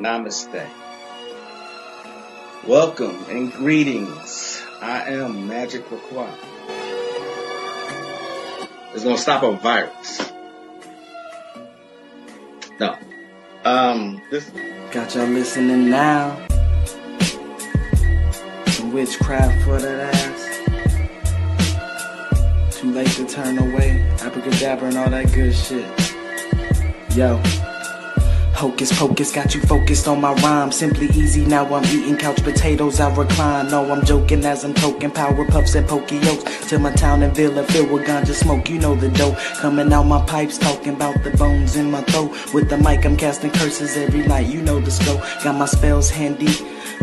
Namaste. Welcome and greetings. I am Magick. It's gonna stop a virus. No. This Got y'all listening now. Some witchcraft for that ass. Too late to turn away. Abracadabra and all that good shit. Yo. Hocus pocus, got you focused on my rhyme. Simply easy, now I'm eating couch potatoes, I recline. No, I'm joking as I'm toking power puffs and pokey-yokes. Till my town and villa filled with ganja smoke, you know the dope. Coming out my pipes, talking about the bones in my throat. With the mic, I'm casting curses every night, you know the scope. Got my spells handy.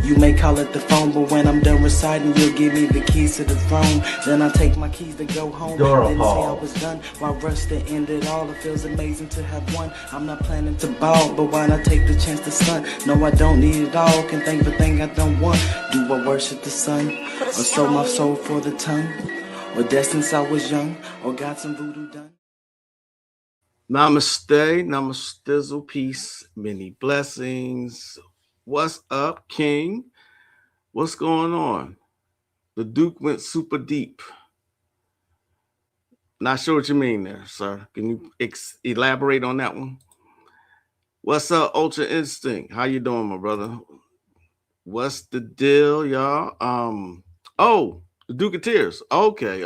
You may call it the phone, but when I'm done reciting, you'll give me the keys to the throne. Then I take my keys to go home. Didn't say I was done. While rush to end it all, it feels amazing to have won. I'm not planning to ball, but why not take the chance to stunt? No, I don't need it all. Can think of a thing I don't want. Do I worship the sun? Or sold my soul for the tongue? Or dead since I was young? Or got some voodoo done? Namaste, namastizzle, peace, many blessings. What's up, King? What's going on? The Duke went super deep. Not sure what you mean there, sir. Can you elaborate on that one? What's up, Ultra Instinct? How you doing, my brother? What's the deal, y'all? Oh, the Duke of Tears. Okay.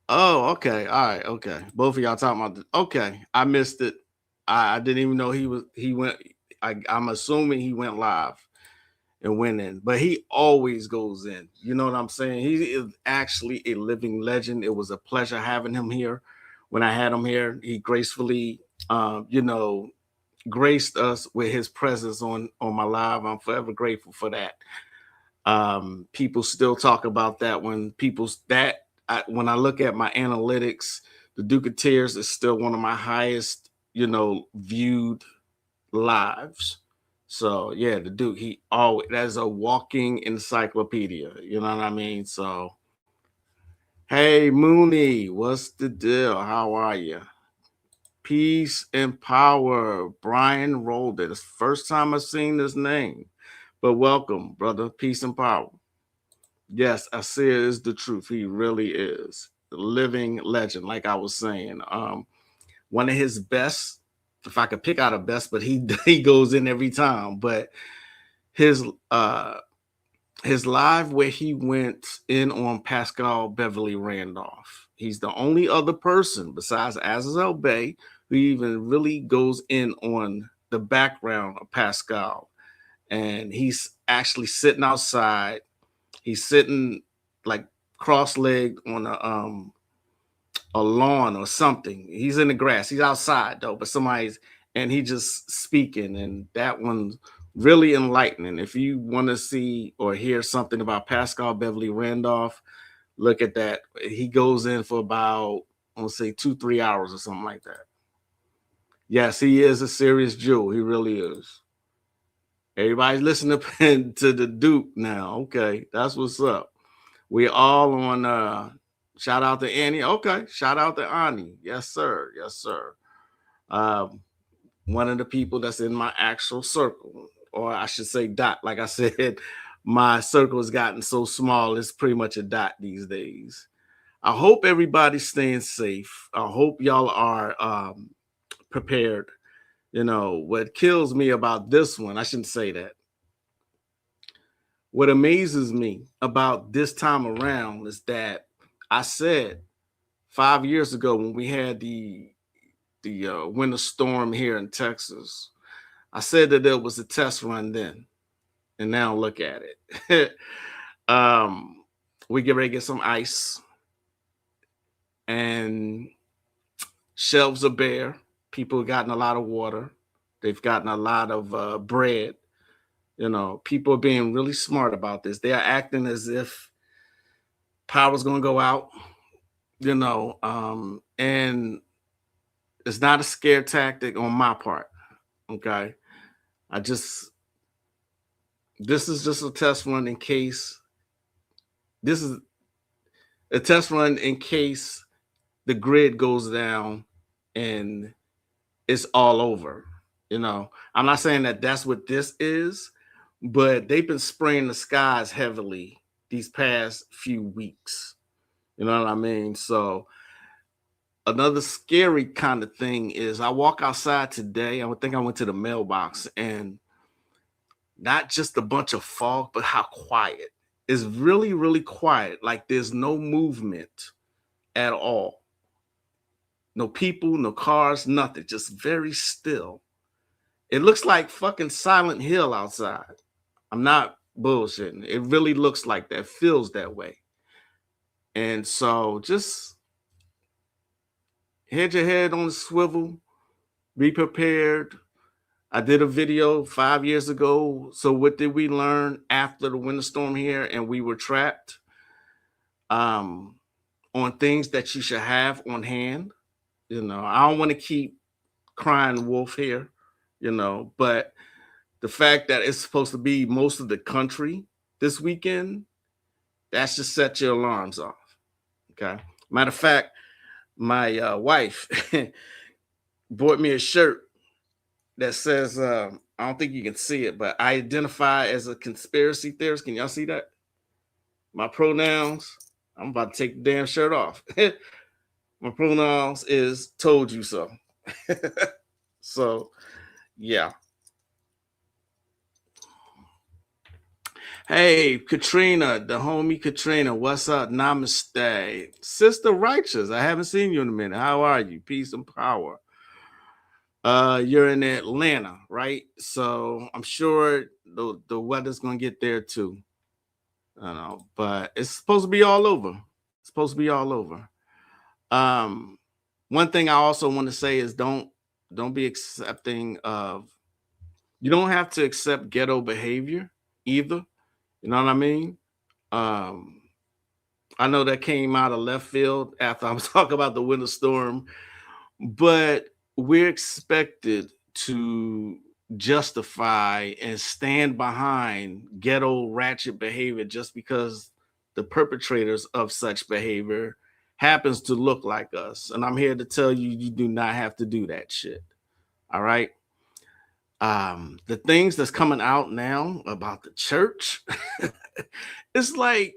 Oh, okay. All right. Okay. Both of y'all talking about okay. I missed it. I didn't even know he went. I'm assuming he went live and went in, but he always goes in. You know what I'm saying? He is actually a living legend. It was a pleasure having him here. When I had him here, he gracefully, graced us with his presence on my live. I'm forever grateful for that. People still talk about that when when I look at my analytics, the Duke of Tears is still one of my highest, viewed lives. So yeah, the Duke, that's a walking encyclopedia. You know what I mean? So, hey Mooney, what's the deal? How are you? Peace and power. Brian rolled it. It's the first time I've seen this name, but welcome, brother. Peace and power. Yes, Asir is the truth. He really is the living legend. Like I was saying, one of his best. If I could pick out a best, but he goes in every time. But his live where he went in on Pascal Beverly Randolph. He's the only other person besides Azazel Bay who even really goes in on the background of Pascal, and he's actually sitting outside. He's sitting like cross-legged on a lawn or something. He's in the grass. He's outside though, but and he just speaking, and that one's really enlightening. If you want to see or hear something about Pascal Beverly Randolph, look at that. He goes in for about, I want to say 2-3 hours or something like that. Yes, he is a serious jewel. He really is. Everybody's listening to the Duke now. Okay, that's what's up. We all on shout out to Annie. Okay, shout out to Annie. Yes, sir. Yes, sir. One of the people that's in my actual circle, or I should say dot. Like I said, my circle has gotten so small, it's pretty much a dot these days. I hope everybody's staying safe. I hope y'all are prepared. What kills me about this one, I shouldn't say that. What amazes me about this time around is that I said 5 years ago when we had the winter storm here in Texas, I said that there was a test run then, and now look at it. We get ready to get some ice, and shelves are bare. People have gotten a lot of water. They've gotten a lot of bread. People are being really smart about this. They are acting as if power's going to go out, and it's not a scare tactic on my part. Okay. This is just a test run in case the grid goes down and it's all over. You know, I'm not saying that that's what this is, but they've been spraying the skies heavily these past few weeks. You know what I mean? So another scary kind of thing is I walk outside today. I would think I went to the mailbox, and not just a bunch of fog, but how quiet. It's really, really quiet. Like there's no movement at all. No people, no cars, nothing. Just very still. It looks like fucking Silent Hill outside. I'm not bullshitting. It really looks like that, feels that way. And so just head your head on the swivel, be prepared. I did a video 5 years ago. So what did we learn after the winter storm here and we were trapped? On things that you should have on hand. You know, I don't want to keep crying wolf here, you know, but the fact that it's supposed to be most of the country this weekend, that's just set your alarms off. Okay. Matter of fact, my wife bought me a shirt that says, I don't think you can see it, but I identify as a conspiracy theorist. Can y'all see that? My pronouns, I'm about to take the damn shirt off. My pronouns is told you so. So, yeah. Hey, Katrina, the homie Katrina, what's up? Namaste. Sister Righteous, I haven't seen you in a minute. How are you? Peace and power. You're in Atlanta, right? So I'm sure the weather's gonna get there too. I don't know, but it's supposed to be all over. It's supposed to be all over. One thing I also want to say is don't be accepting of, you don't have to accept ghetto behavior either. You know what I mean? I know that came out of left field after I was talking about the winter storm, but we're expected to justify and stand behind ghetto ratchet behavior just because the perpetrators of such behavior happens to look like us. And I'm here to tell you, you do not have to do that shit. All right. The things that's coming out now about the church, it's like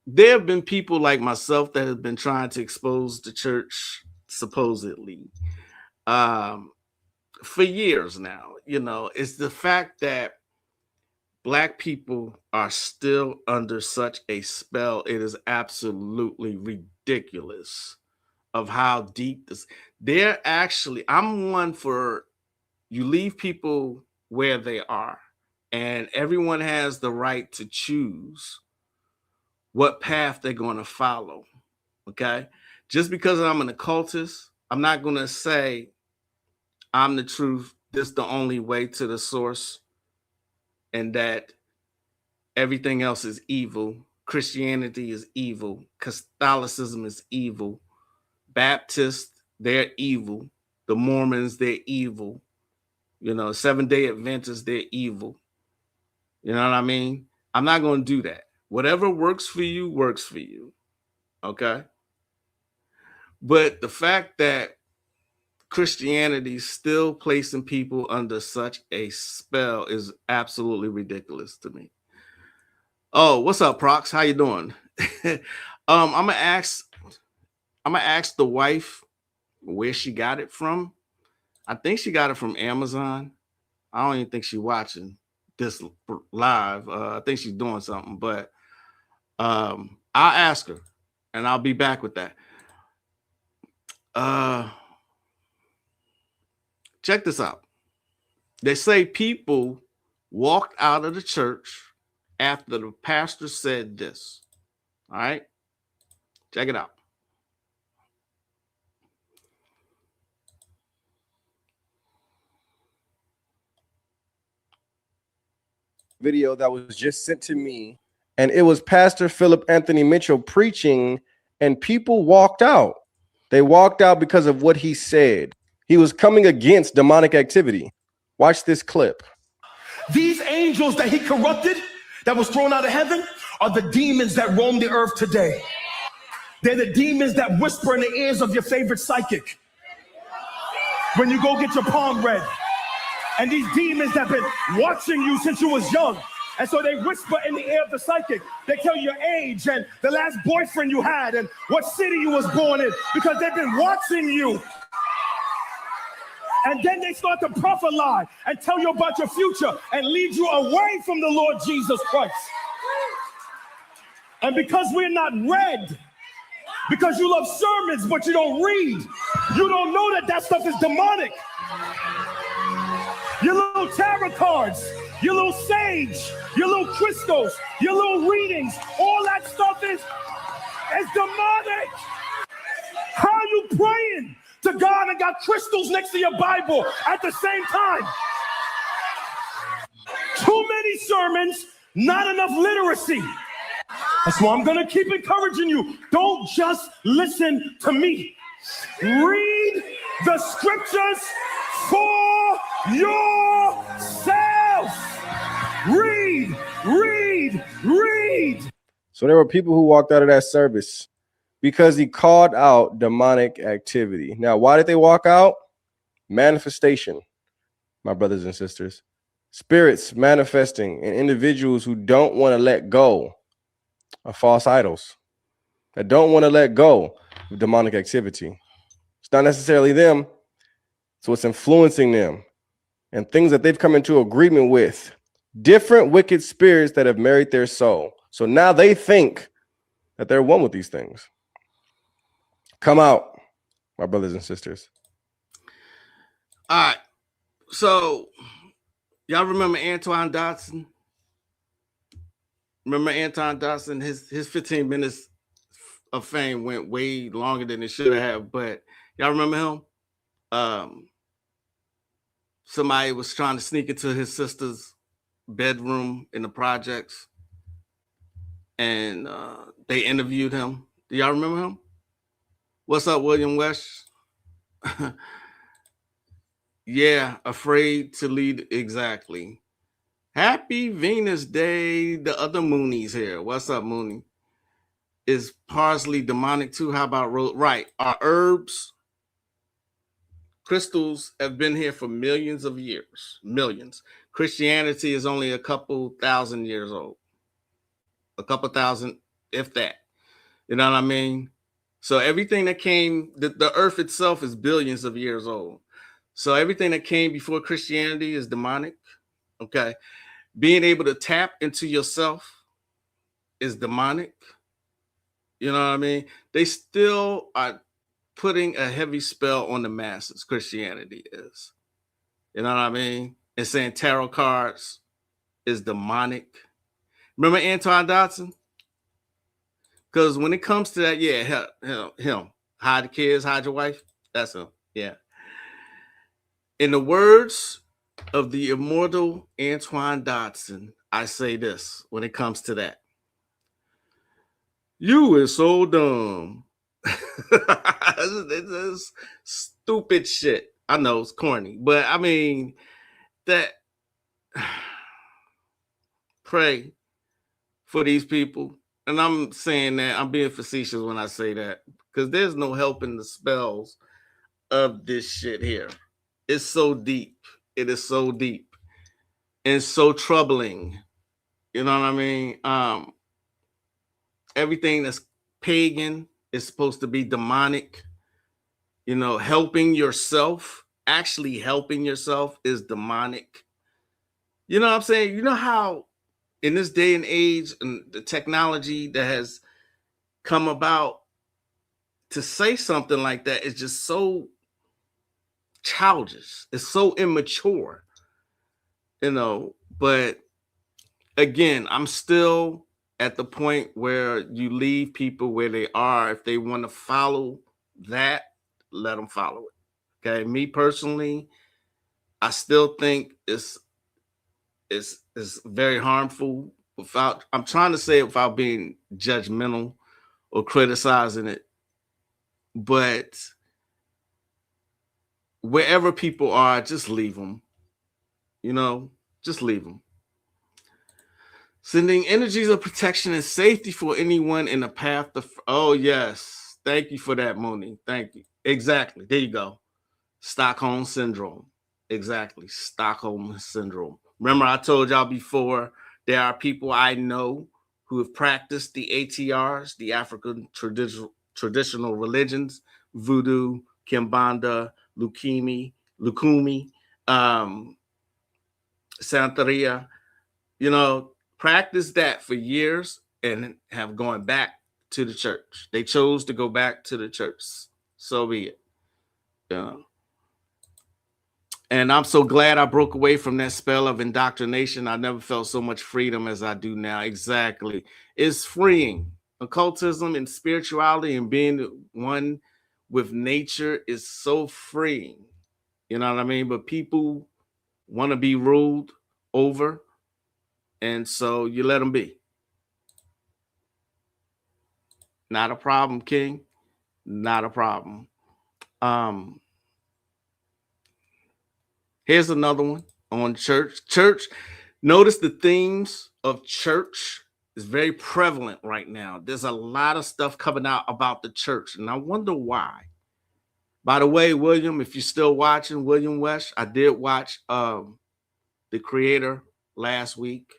there have been people like myself that have been trying to expose the church supposedly for years now. You know, it's the fact that Black people are still under such a spell. It is absolutely ridiculous of how deep this. They're actually, I'm one for, you leave people where they are, and everyone has the right to choose what path they're going to follow. Okay. Just because I'm an occultist, I'm not going to say I'm the truth. This is the only way to the source, and that everything else is evil. Christianity is evil. Catholicism is evil. Baptists, they're evil. The Mormons, they're evil. You know, Seventh-day Adventists, they're evil. You know what I mean? I'm not going to do that. Whatever works for you, works for you. Okay? But the fact that Christianity is still placing people under such a spell is absolutely ridiculous to me. Oh, what's up, Prox? How you doing? I'm gonna ask the wife where she got it from. I think she got it from Amazon. I don't even think she's watching this live. I think she's doing something, but I'll ask her, and I'll be back with that. Check this out. They say people walked out of the church after the pastor said this. All right, check it out. Video that was just sent to me, and it was Pastor Philip Anthony Mitchell preaching, and people walked out. They walked out because of what he said. He was coming against demonic activity. Watch this clip. These angels that he corrupted, that was thrown out of heaven, are the demons that roam the earth today. They're the demons that whisper in the ears of your favorite psychic when you go get your palm read. And these demons have been watching you since you was young. And so they whisper in the ear of the psychic. They tell you your age and the last boyfriend you had and what city you was born in, because they've been watching you. And then they start to prophesy and tell you about your future and lead you away from the Lord Jesus Christ. And because we're not read, because you love sermons but you don't read, you don't know that that stuff is demonic. Your little tarot cards, your little sage, your little crystals, your little readings, all that stuff is demonic. How are you praying to God and got crystals next to your Bible at the same time? Too many sermons, not enough literacy. That's why I'm going to keep encouraging you. Don't just listen to me. Read the scriptures for yourself. Read. So there were people who walked out of that service because he called out demonic activity. Now, why did they walk out? Manifestation, my brothers and sisters. Spirits manifesting in individuals who don't want to let go of false idols, that don't want to let go of demonic activity. It's not necessarily them, so it's influencing them and things that they've come into agreement with. Different wicked spirits that have married their soul. So now they think that they're one with these things. Come out, my brothers and sisters. All right. So y'all remember Antoine Dodson? Remember Antoine Dodson? His 15 minutes of fame went way longer than it should have. But y'all remember him? Somebody was trying to sneak into his sister's bedroom in the projects, and they interviewed him. Do y'all remember him? What's up, William West? Yeah, afraid to lead. Exactly. Happy Venus Day. The other Mooney's here. What's up, Mooney? Is parsley demonic too? How about right? Our herbs, crystals have been here for millions of years. Millions. Christianity is only a couple thousand years old. A couple thousand, if that. You know what I mean? So everything that came, the earth itself is billions of years old. So everything that came before Christianity is demonic. Okay. Being able to tap into yourself is demonic. You know what I mean? They still are putting a heavy spell on the masses. Christianity is. You know what I mean? And saying tarot cards is demonic. Remember Antoine Dodson? Because when it comes to that, yeah, him. Hide the kids, hide your wife. That's him. Yeah. In the words of the immortal Antoine Dodson, I say this when it comes to that. You is so dumb. It's stupid shit. I know it's corny, but I mean that. Pray for these people. And I'm saying that, I'm being facetious when I say that, because there's no helping the spells of this shit here. It's so deep. It is so deep and so troubling. You know what I mean? Everything that's pagan is supposed to be demonic. You know, helping yourself, actually helping yourself is demonic. You know what I'm saying? You know how in this day and age and the technology that has come about, to say something like that is just so childish. It's so immature, you know. But again, I'm still at the point where you leave people where they are. If they want to follow that, let them follow it. Okay. Me personally, I still think it's very harmful. I'm trying to say it without being judgmental or criticizing it. But wherever people are, just leave them. You know, just leave them. Sending energies of protection and safety for anyone in the path to. Oh, yes. Thank you for that, Mooney. Thank you. Exactly. There you go. Stockholm Syndrome. Exactly. Stockholm syndrome. Remember, I told y'all before, there are people I know who have practiced the ATRs, the African traditional religions, voodoo, Kimbanda, Lukumi, um, Santeria, practice that for years and have gone back to the church. They chose to go back to the church. So be it. And I'm so glad I broke away from that spell of indoctrination. I never felt so much freedom as I do now. Exactly. It's freeing. Occultism and spirituality and being one with nature is so freeing. You know what I mean? But people want to be ruled over. And so you let them be. Not a problem, King. Not a problem. Here's another one on church. Notice the themes of church is very prevalent right now. There's a lot of stuff coming out about the church, and I wonder why. By the way, William, if you're still watching, William West, I did watch The Creator last week.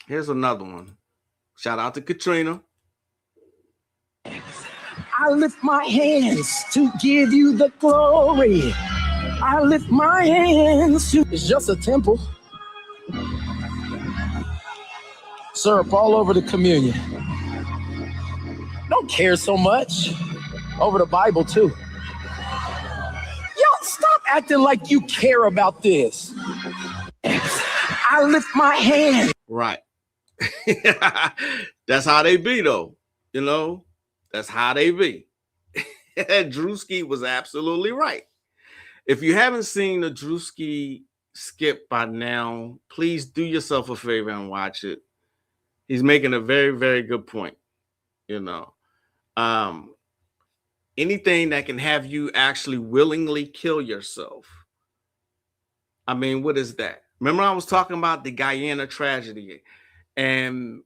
Here's another one. Shout out to Katrina. I lift my hands to give you the glory. I lift my hands to... It's just a temple. Syrup all over the communion. Don't care so much. Over the Bible, too. Yo, stop acting like you care about this. I lift my hand. Right. That's how they be, though. That's how they be. Drewski was absolutely right. If you haven't seen the Drewski skip by now, please do yourself a favor and watch it. He's making a very, very good point. Anything that can have you actually willingly kill yourself. I mean, what is that? Remember, I was talking about the Guyana tragedy, and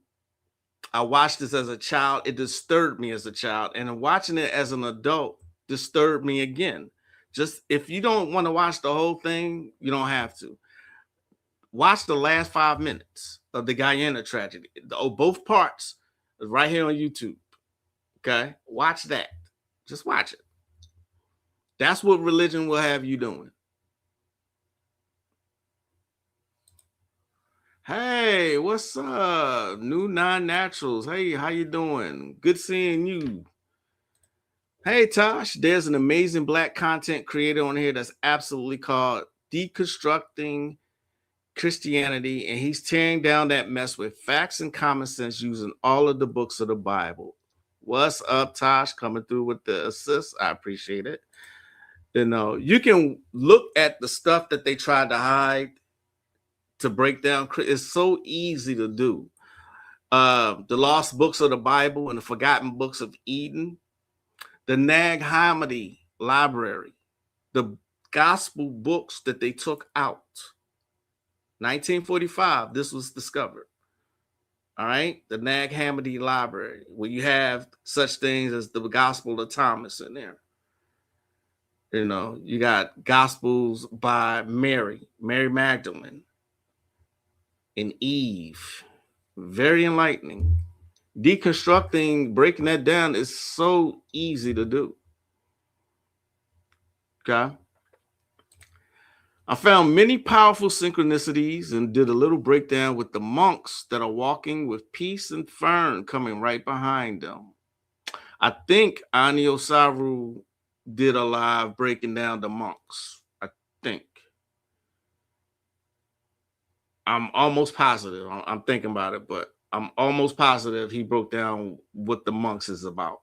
I watched this as a child. It disturbed me as a child, and watching it as an adult disturbed me again. Just if you don't want to watch the whole thing, you don't have to. Watch the last 5 minutes of the Guyana tragedy. Both parts right here on YouTube. Okay? Watch that. Just watch it. That's what religion will have you doing. Hey, what's up? New Non-Naturals. Hey, how you doing? Good seeing you. Hey, Tosh, there's an amazing Black content creator on here that's absolutely called Deconstructing Christianity, and he's tearing down that mess with facts and common sense using all of the books of the Bible. What's up, Tosh? Coming through with the assist. I appreciate it. You can look at the stuff that they tried to hide to break down. It's so easy to do. The lost books of the Bible and the forgotten books of Eden, the Nag Hammadi library, the gospel books that they took out. 1945, this was discovered. All right, the Nag Hammadi library, where you have such things as the Gospel of Thomas in there. You got Gospels by Mary Magdalene, and Eve. Very enlightening. Deconstructing, breaking that down is so easy to do. Okay. I found many powerful synchronicities and did a little breakdown with the monks that are walking with Peace and Fern coming right behind them. I think Ani Osaru did a live breaking down the monks. I think. I'm almost positive. I'm thinking about it, but I'm almost positive he broke down what the monks is about.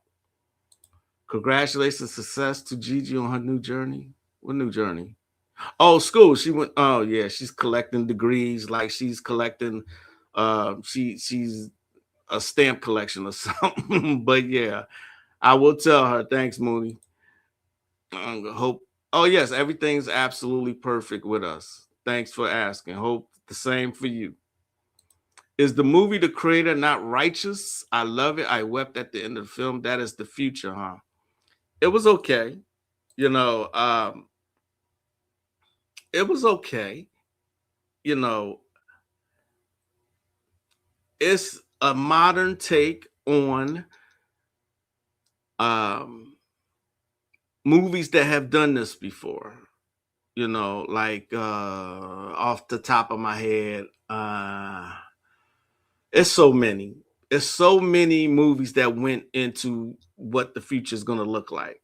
Congratulations, success to Gigi on her new journey. What new journey? Oh, school. She went. Oh, yeah. She's collecting degrees, like she's collecting. She's a stamp collection or something. But yeah, I will tell her. Thanks, Mooney. Hope. Oh yes, everything's absolutely perfect with us. Thanks for asking. Hope the same for you. Is the movie The Creator not righteous? I love it. I wept at the end of the film. That is the future, huh? It was okay. You know, it was okay. You know, it's a modern take on movies that have done this before. You know, like off the top of my head, it's so many. It's so many movies that went into what the future is going to look like.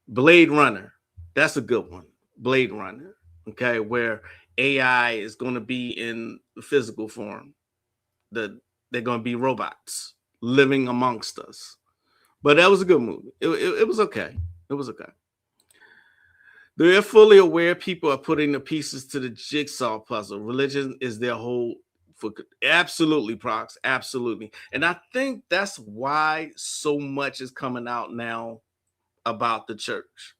Blade Runner, that's a good one. Blade Runner, okay, where AI is going to be in physical form. They're going to be robots living amongst us. But that was a good movie. It was okay. It was okay. They're fully aware people are putting the pieces to the jigsaw puzzle. Religion is their whole. Absolutely, Prox. Absolutely. And I think that's why so much is coming out now about the church.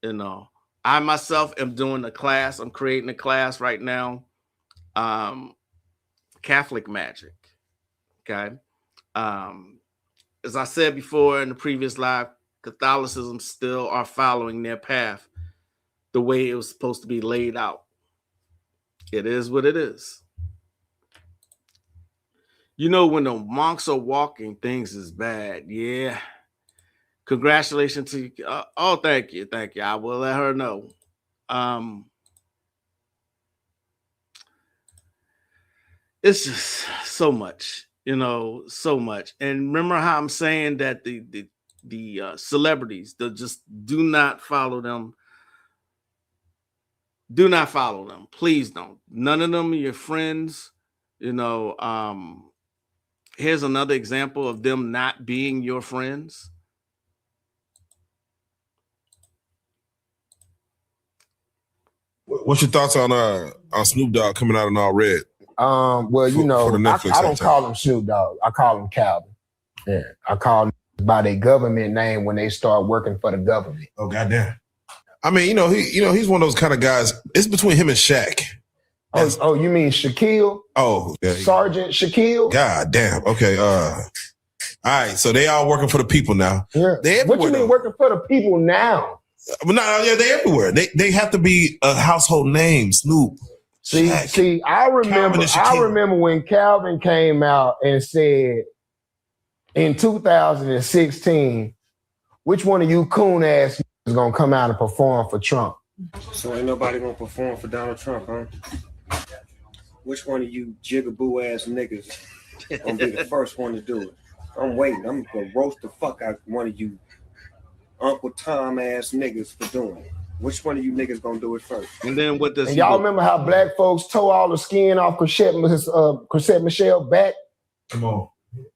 You know, I myself am doing a class. I'm creating a class right now. Catholic Magic. Okay. As I said before in the previous live, Catholicism still are following their path the way it was supposed to be laid out. It is what it is. You know, when the monks are walking, things is bad. Yeah. Congratulations to you. Oh, thank you. Thank you. I will let her know. It's just so much, you know, so much. And remember how I'm saying that the celebrities, they just do not follow them. Do not follow them. Please don't. None of them are your friends. You know, here's another example of them not being your friends. What's your thoughts on Snoop Dogg coming out in all red? Well, you know, I don't call him Snoop Dogg. I call him Calvin. Yeah, I call him by their government name when they start working for the government. Oh, goddamn. I mean, he's one of those kind of guys. It's between him and Shaq. Oh, you mean Shaquille? Oh, yeah. Sergeant Shaquille? God damn. Okay. All right. So they all working for the people now. Yeah. They what you mean working for the people now? But they're everywhere. They have to be a household name. Snoop. See, I remember when Calvin came out and said in 2016, which one of you coon ass is gonna come out and perform for Trump? So ain't nobody gonna perform for Donald Trump, huh? Which one of you jigaboo ass niggas gonna be the first one to do it? I'm waiting. I'm gonna roast the fuck out one of you Uncle Tom ass niggas for doing it. Which one of you niggas gonna do it first? And then what does y'all remember how black folks tore all the skin off Chrisette Michelle back? Come on.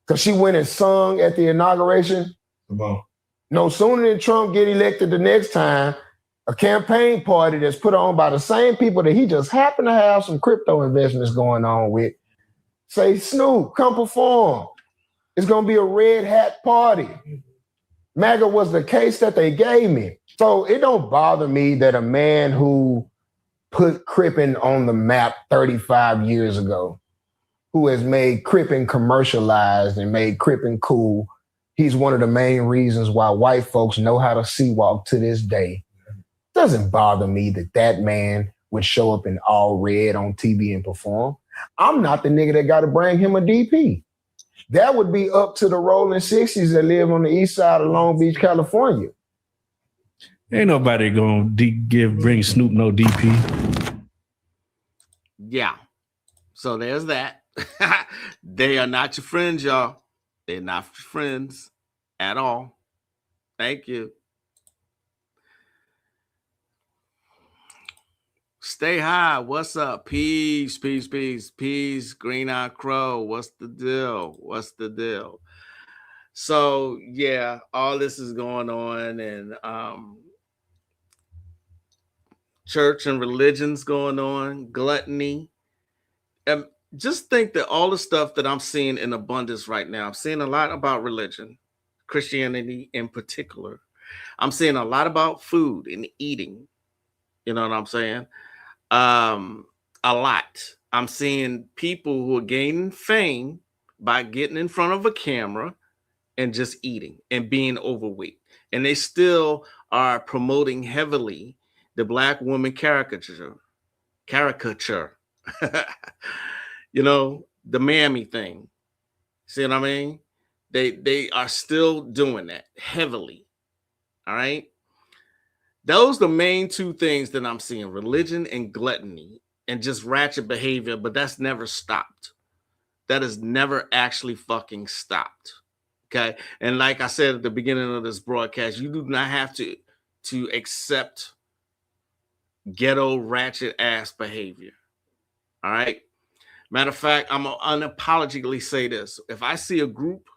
Because she went and sung at the inauguration. Come on. No sooner than Trump get elected the next time, a campaign party that's put on by the same people that he just happened to have some crypto investments going on with, say, Snoop, come perform. It's gonna be a red hat party. MAGA was the case that they gave me. So it don't bother me that a man who put Crippin' on the map 35 years ago, who has made Crippin' commercialized and made Crippin' cool, he's one of the main reasons why white folks know how to sea walk to this day. Doesn't bother me that man would show up in all red on TV and perform. I'm not the nigga that got to bring him a DP. That would be up to the rolling 60s that live on the east side of Long Beach, California. Ain't nobody gonna bring Snoop no DP. Yeah. So there's that. They are not your friends, y'all. They're not your friends at all. Thank you. Stay high. What's up? Peace, peace, peace, peace. Green Eye Crow. What's the deal? What's the deal? So yeah, all this is going on, and church and religion's going on, gluttony. And just think that all the stuff that I'm seeing in abundance right now, I'm seeing a lot about religion, Christianity in particular. I'm seeing a lot about food and eating. You know what I'm saying? A lot. I'm seeing people who are gaining fame by getting in front of a camera and just eating and being overweight. And they still are promoting heavily the black woman caricature. You know, the mammy thing. See what I mean? They are still doing that heavily. All right. Those are the main two things that I'm seeing: religion and gluttony, and just ratchet behavior. But that's never stopped. That has never actually fucking stopped. Okay. And like I said at the beginning of this broadcast, you do not have to accept ghetto ratchet ass behavior. All right. Matter of fact, I'm gonna unapologetically say this: if I see a group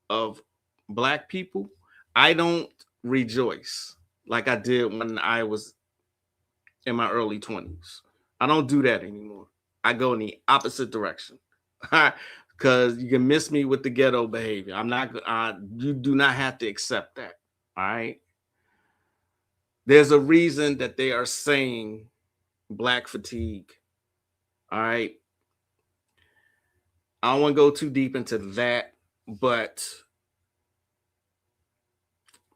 of black people, I don't rejoice like I did when I was in my early 20s. I don't do that anymore. I go in the opposite direction because you can miss me with the ghetto behavior. I'm not. You do not have to accept that. All right. There's a reason that they are saying black fatigue. All right. I don't want to go too deep into that, but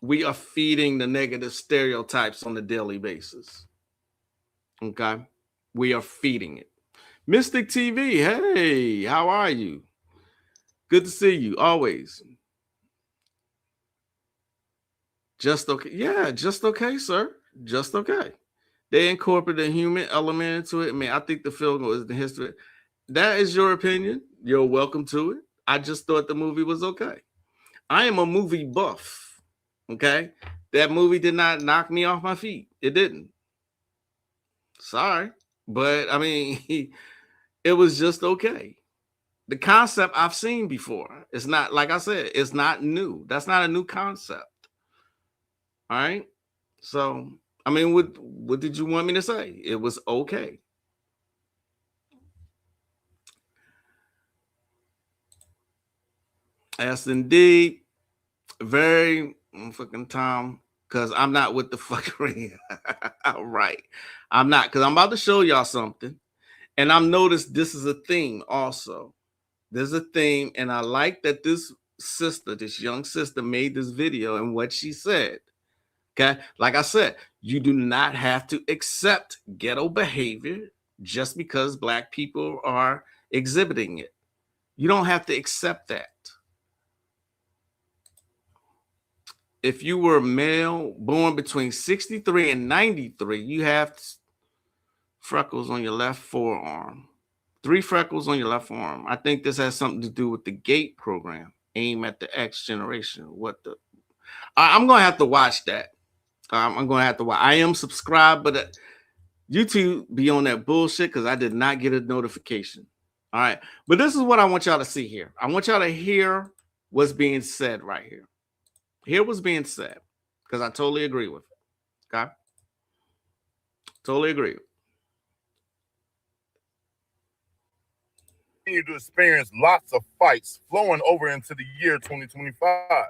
we are feeding the negative stereotypes on a daily basis. Okay. We are feeding it. Mystic TV, hey, how are you? Good to see you always. Just okay. Yeah, just okay, sir. Just okay. They incorporated a human element into it. I mean, I think the film was the history. That is your opinion. You're welcome to it. I just thought the movie was okay. I am a movie buff. Okay. That movie did not knock me off my feet. It didn't. Sorry. But I mean, it was just okay. The concept I've seen before. It's not, like I said, it's not new. That's not a new concept. All right. So, I mean, what did you want me to say? It was okay. Yes, indeed. Very fucking Tom, because I'm not with the fuckery. Right. I'm not, because I'm about to show y'all something. And I've noticed this is a theme also. There's a theme, and I like that this sister, this young sister, made this video and what she said. Okay. Like I said, you do not have to accept ghetto behavior just because black people are exhibiting it. You don't have to accept that. If you were male born between 63 and 93, you have freckles on your left forearm. 3 freckles on your left forearm. I think this has something to do with the GATE program. Aim at the X generation. What the? I'm going to have to watch that. I'm going to have to watch. I am subscribed, but YouTube be on that bullshit because I did not get a notification. All right. But this is what I want y'all to see here. I want y'all to hear what's being said right here. Hear what's being said, because I totally agree with it. Okay? Totally agree. Continue to experience lots of fights flowing over into the year 2025.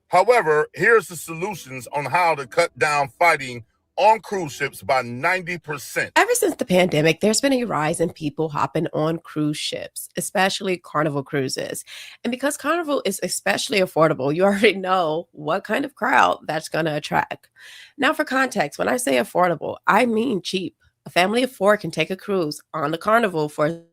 However, here's the solutions on how to cut down fighting on cruise ships by 90%. Ever since the pandemic, there's been a rise in people hopping on cruise ships, especially Carnival cruises. And because Carnival is especially affordable, you already know what kind of crowd that's going to attract. Now, for context, when I say affordable, I mean cheap. A family of 4 can take a cruise on the Carnival for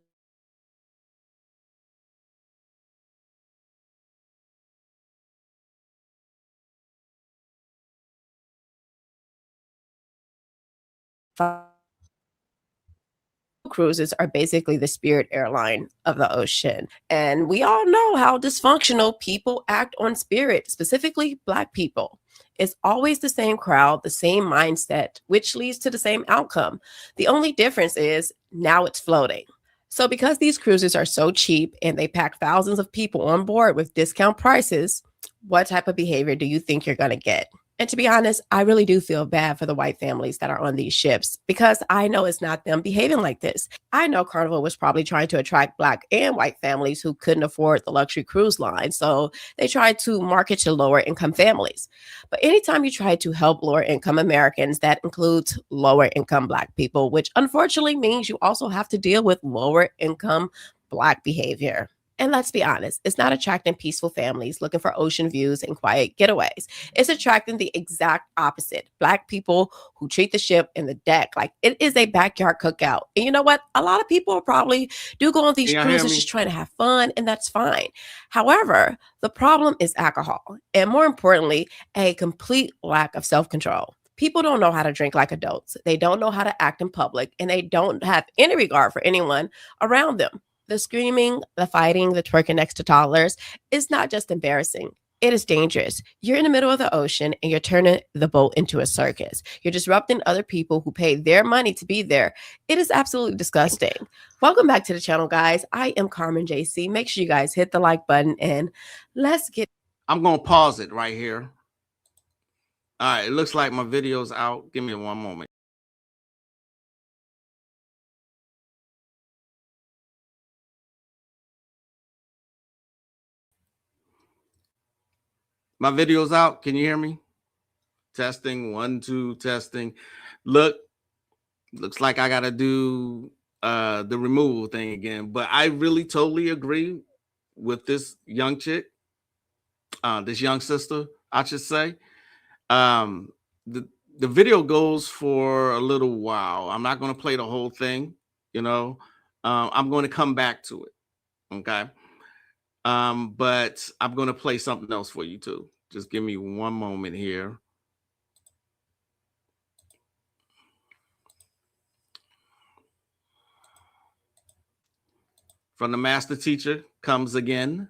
cruises are basically the Spirit airline of the ocean. And we all know how dysfunctional people act on Spirit, specifically Black people. It's always the same crowd, the same mindset, which leads to the same outcome. The only difference is now it's floating. So because these cruises are so cheap and they pack thousands of people on board with discount prices, what type of behavior do you think you're going to get? And to be honest, I really do feel bad for the white families that are on these ships because I know it's not them behaving like this. I know Carnival was probably trying to attract Black and white families who couldn't afford the luxury cruise line. So they tried to market to lower income families. But anytime you try to help lower income Americans, that includes lower income Black people, which unfortunately means you also have to deal with lower income Black behavior. And let's be honest, it's not attracting peaceful families looking for ocean views and quiet getaways. It's attracting the exact opposite. Black people who treat the ship and the deck like it is a backyard cookout. And you know what? A lot of people probably do go on these cruises just trying to have fun, and that's fine. However, the problem is alcohol, and more importantly, a complete lack of self-control. People don't know how to drink like adults. They don't know how to act in public, and they don't have any regard for anyone around them. The screaming, the fighting, the twerking next to toddlers is not just embarrassing. It is dangerous. You're in the middle of the ocean and you're turning the boat into a circus. You're disrupting other people who pay their money to be there. It is absolutely disgusting. Welcome back to the channel, guys. I am Carmen JC. Make sure you guys hit the like button and let's get. I'm going to pause it right here. All right. It looks like my video's out. Give me one moment. My video's out. Can you hear me? Testing, 1, 2, testing. Looks like I gotta do the removal thing again. But I really totally agree with this young chick, this young sister, I should say. The video goes for a little while. I'm not gonna play the whole thing, you know. I'm going to come back to it. Okay. But I'm going to play something else for you too. Just give me one moment here. From the master teacher comes again.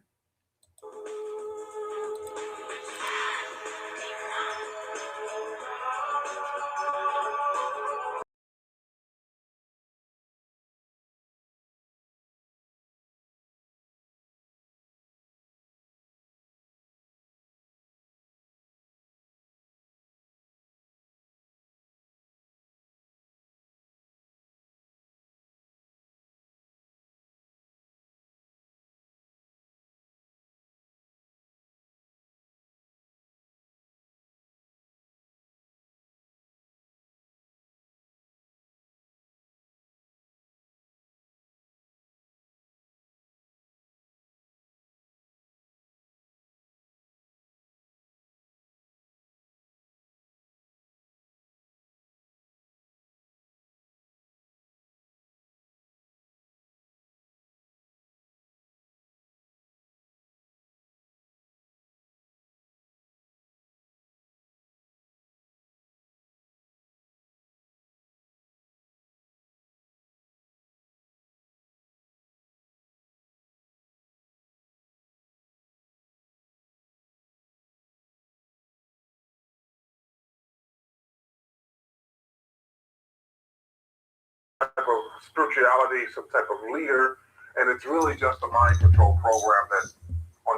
Type of spirituality, some type of leader, and it's really just a mind control program that,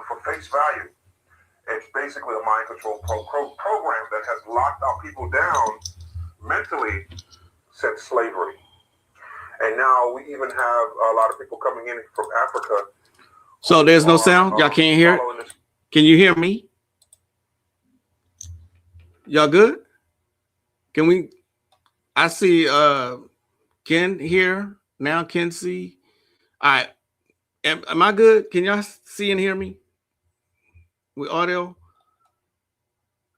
for face value, it's basically a mind control program that has locked our people down mentally since slavery. And now we even have a lot of people coming in from Africa. So there's no sound? Y'all can't hear it? Can you hear me? Y'all good? Can we? I see Ken here now. Ken see. All right. Am I good? Can y'all see and hear me with audio?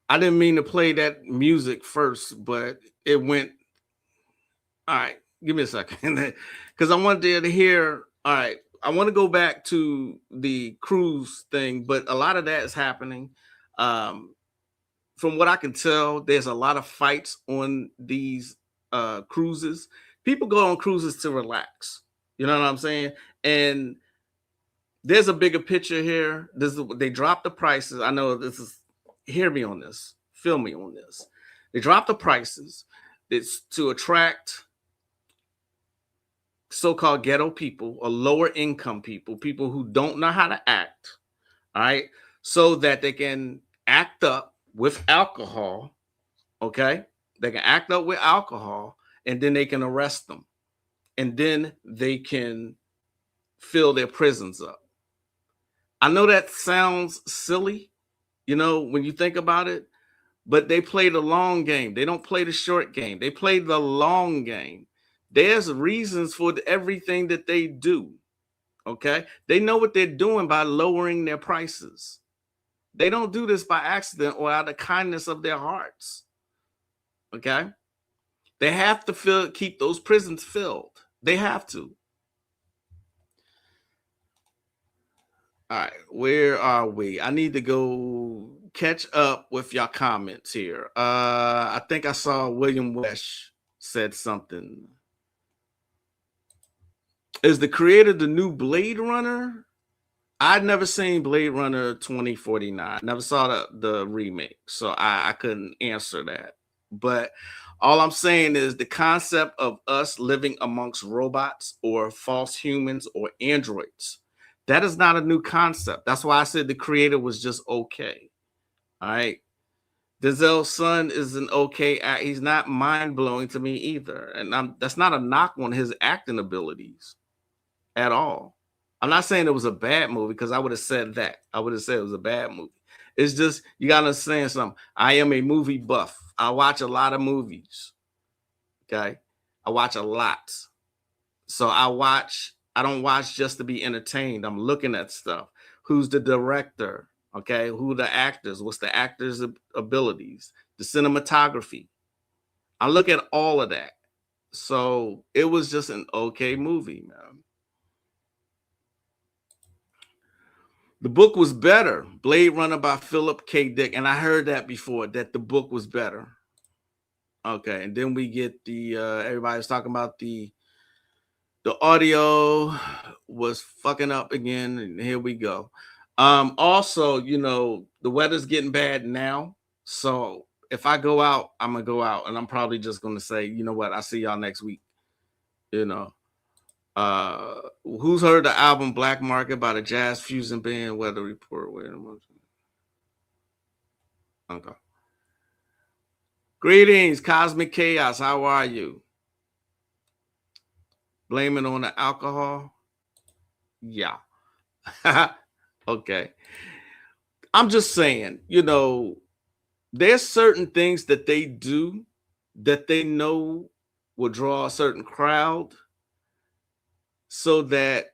I didn't mean to play that music first, but it went. All right. Give me a second. Because I wanted to hear. All right. I want to go back to the cruise thing, but a lot of that is happening. From what I can tell, there's a lot of fights on these cruises. People go on cruises to relax. You know what I'm saying? And there's a bigger picture here. They dropped the prices. I know this is, hear me on this. Feel me on this. They dropped the prices. It's to attract so-called ghetto people or lower income people, people who don't know how to act, all right, so that they can act up with alcohol, okay? They can act up with alcohol, and then they can arrest them. And then they can fill their prisons up. I know that sounds silly, you know, when you think about it, but they play the long game. They don't play the short game. They play the long game. There's reasons for everything that they do. Okay, they know what they're doing by lowering their prices. They don't do this by accident or out of kindness of their hearts. Okay, they have to keep those prisons filled. They have to. All right, where are we? I need to go catch up with your comments here. I think I saw William Wesh said something. Is the creator the new Blade Runner? I'd never seen Blade Runner 2049. Never saw the remake, so I couldn't answer that. But all I'm saying is the concept of us living amongst robots or false humans or androids, that is not a new concept. That's why I said the creator was just okay. All right. Denzel's son is an okay act. He's not mind-blowing to me either. And that's not a knock on his acting abilities at all. I'm not saying it was a bad movie because I would have said that. I would have said it was a bad movie. It's just, you got to understand something. I am a movie buff. I watch a lot of movies. Okay. I watch a lot. So I don't watch just to be entertained. I'm looking at stuff. Who's the director? Okay. Who are the actors? What's the actors' abilities? The cinematography. I look at all of that. So it was just an okay movie, man. The book was better. Blade Runner by Philip K. Dick. And I heard that before, that the book was better. Okay. And then we get the, everybody's talking about the audio was fucking up again. And here we go. Also, the weather's getting bad now. So if I go out, I'm going to go out. And I'm probably just going to say, you know what? I'll see y'all next week. Who's heard the album Black Market by the jazz fusion band Weather Report? Wait a minute. Okay. Greetings, Cosmic Chaos. How are you? Blame it on the alcohol? Yeah. Okay. I'm just saying, there's certain things that they do that they know will draw a certain crowd. So that,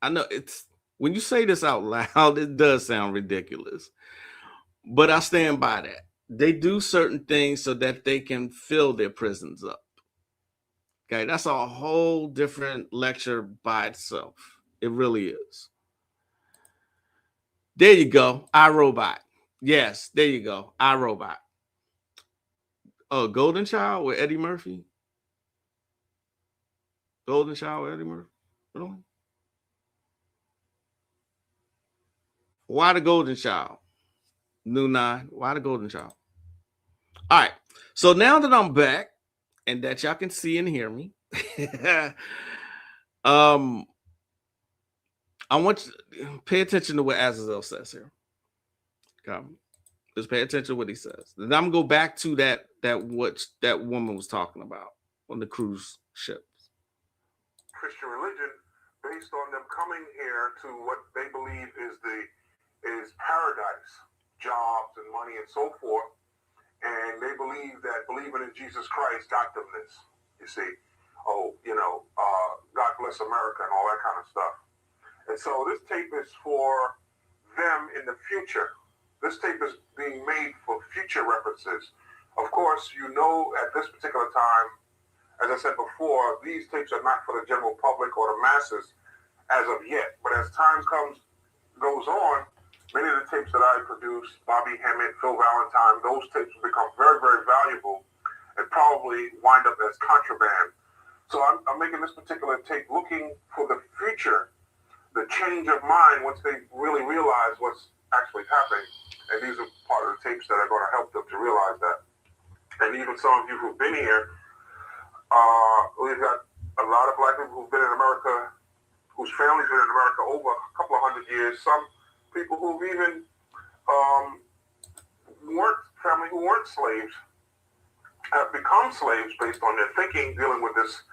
I know when you say this out loud, it does sound ridiculous, but I stand by that. They do certain things so that they can fill their prisons up. Okay, that's a whole different lecture by itself. It really is. There you go, iRobot. Yes, there you go, iRobot. Oh, Golden Child with Eddie Murphy. Golden Child with Eddie Murphy. Really? Why the Golden Child? New 9. Why the Golden Child? All right. So now that I'm back and that y'all can see and hear me, I want you to pay attention to what Azazel says here. Okay. Just pay attention to what he says. Then I'm gonna go back to what that woman was talking about on the cruise ships. Christian religion based on them coming here to what they believe is paradise, jobs and money and so forth. And they believe that believing in Jesus Christ got them this. You see, God bless America and all that kind of stuff. And so this tape is for them in the future. This tape is being made for future references. Of course, at this particular time, as I said before, these tapes are not for the general public or the masses as of yet. But as time goes on, many of the tapes that I produced, Bobby Hemmett, Phil Valentine, those tapes will become very, very valuable and probably wind up as contraband. So I'm making this particular tape looking for the future, the change of mind once they really realize what's actually happening. And these are part of the tapes that are going to help them to realize that. And even some of you who've been here, we've got a lot of black people who've been in America, whose families been in America over a couple of hundred years. Some people who've even weren't slaves have become slaves based on their thinking dealing with this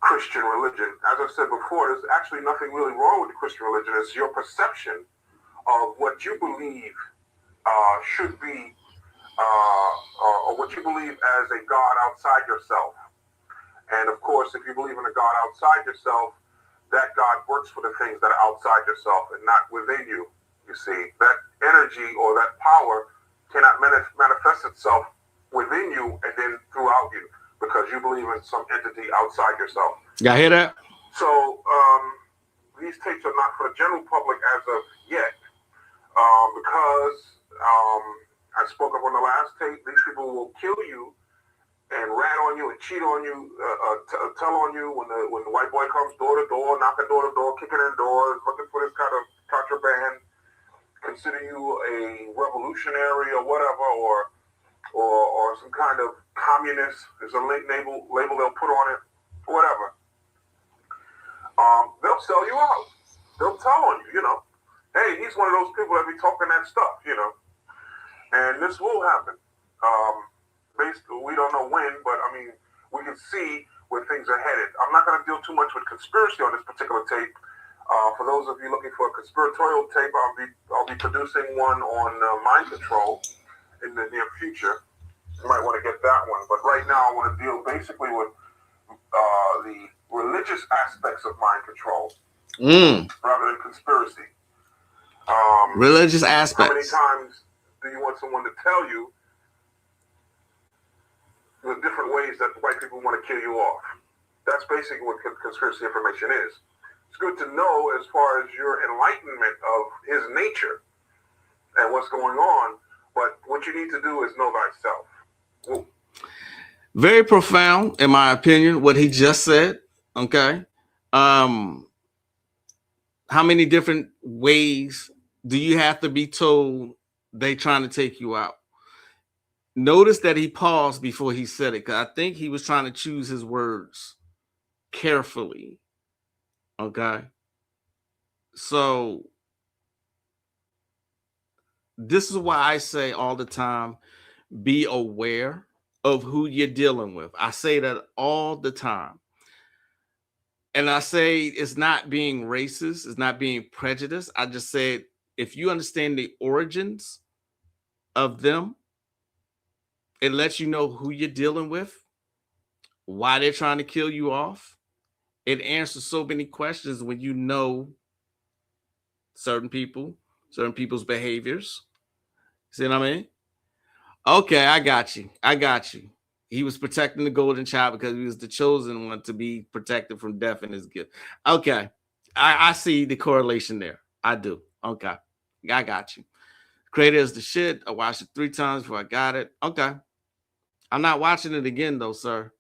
Christian religion. As I said before, there's actually nothing really wrong with the Christian religion. It's your perception of what you believe should be, or what you believe as a God outside yourself. And of course, if you believe in a God outside yourself, that God works for the things that are outside yourself and not within you. You see, that energy or that power cannot manifest itself within you and then throughout you because you believe in some entity outside yourself. Y'all hear that? So these tapes are not for the general public as of yet because I spoke up on the last tape. These people will kill you and rat on you and cheat on you, tell on you when the white boy comes door to door, knocking door to door, kicking in doors, looking for this kind of contraband, consider you a revolutionary or whatever, or some kind of communist. There's a label they'll put on it, whatever. They'll sell you out. They'll tell on you, hey, he's one of those people that be talking that stuff, and this will happen. Basically, we don't know when, but I mean, we can see where things are headed. I'm not going to deal too much with conspiracy on this particular tape. For those of you looking for a conspiratorial tape, I'll be producing one on mind control in the near future. You might want to get that one. But right now, I want to deal basically with the religious aspects of mind control rather than conspiracy. Religious aspects. How many times do you want someone to tell you the different ways that white people want to kill you off? That's basically what conspiracy information is. It's good to know as far as your enlightenment of his nature and what's going on, but what you need to do is know thyself. Whoa. Very profound, in my opinion, what he just said. Okay. How many different ways do you have to be told they trying to take you out? Notice that he paused before he said it, because I think he was trying to choose his words carefully. Okay. So this is why I say all the time, be aware of who you're dealing with. I say that all the time. And I say it's not being racist, it's not being prejudiced. I just said, if you understand the origins of them, it lets you know who you're dealing with, why they're trying to kill you off. It answers so many questions when you know certain people's behaviors. See what I mean? Okay, I got you. He was protecting the golden child because he was the chosen one to be protected from death and his gift. Okay, I see the correlation there. I do. Okay, I got you. Creator is the shit. I watched it 3 times before I got it. Okay. I'm not watching it again though, sir.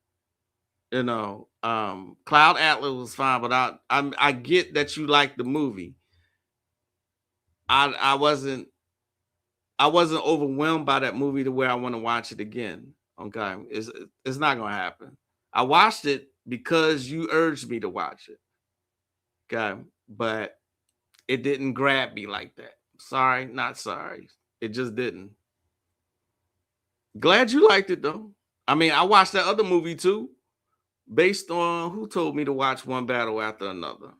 Cloud Atlas was fine, but I get that you like the movie. I wasn't overwhelmed by that movie to where I want to watch it again. Okay. It's not gonna happen. I watched it because you urged me to watch it. Okay, but it didn't grab me like that. Sorry, not sorry. It just didn't. Glad you liked it though. I mean, I watched that other movie too, based on who told me to watch one battle after another.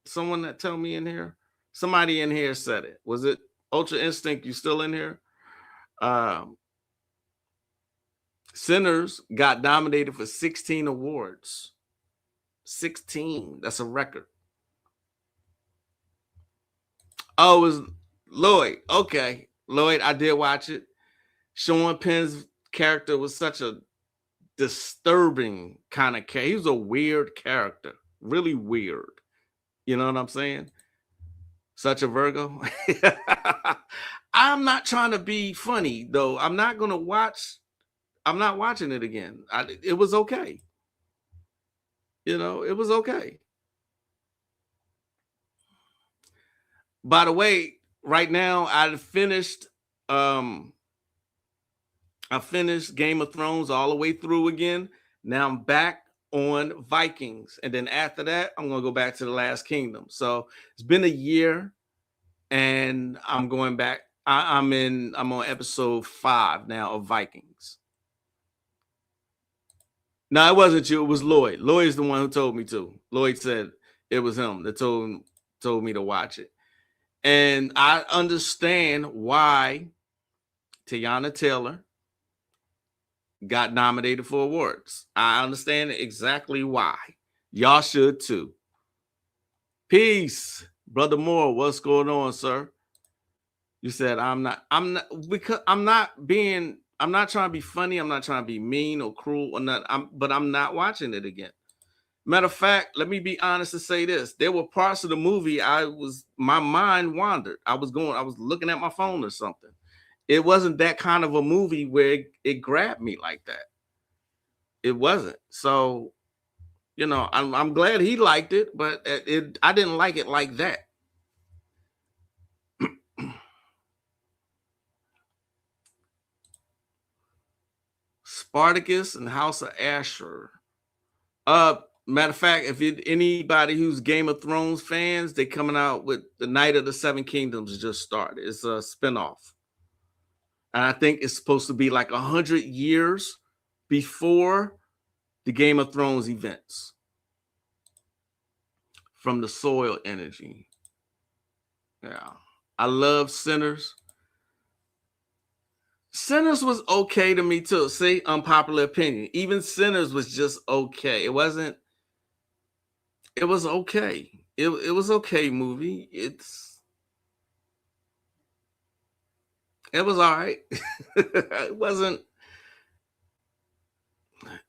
Someone that told me in here. Somebody in here said it. Was it Ultra Instinct? You still in here? Sinners got nominated for 16 awards. 16. That's a record. Oh, it was Lloyd. Okay. Lloyd, I did watch it. Sean Penn's character was such a disturbing kind of character. He was a weird character. Really weird. You know what I'm saying? Such a Virgo. I'm not trying to be funny, though. I'm not watching it again. It was okay. It was okay. By the way, right now I finished Game of Thrones all the way through again. Now I'm back on Vikings. And then after that, I'm going to go back to The Last Kingdom. So it's been a year and I'm going back. I'm on episode 5 now of Vikings. No, it wasn't you. It was Lloyd. Lloyd's the one who told me to. Lloyd said it was him that told me to watch it. And I understand why Teyana Taylor got nominated for awards. I understand exactly why. Y'all should too. Peace, Brother Moore. What's going on, sir? You said I'm not trying to be funny. I'm not trying to be mean or cruel or not. But I'm not watching it again. Matter of fact, let me be honest and say this. There were parts of the movie my mind wandered. I was looking at my phone or something. It wasn't that kind of a movie where it grabbed me like that. It wasn't. So, I'm glad he liked it, but I didn't like it like that. Spartacus and House of Asher. Matter of fact, if anybody who's Game of Thrones fans, they're coming out with the Night of the Seven Kingdoms just started. It's a spinoff. And I think it's supposed to be like 100 years before the Game of Thrones events. From the soil energy. Yeah. I love Sinners. Sinners was okay to me too. See, unpopular opinion. Even Sinners was just okay. It was okay. It was okay movie. It was all right. It wasn't.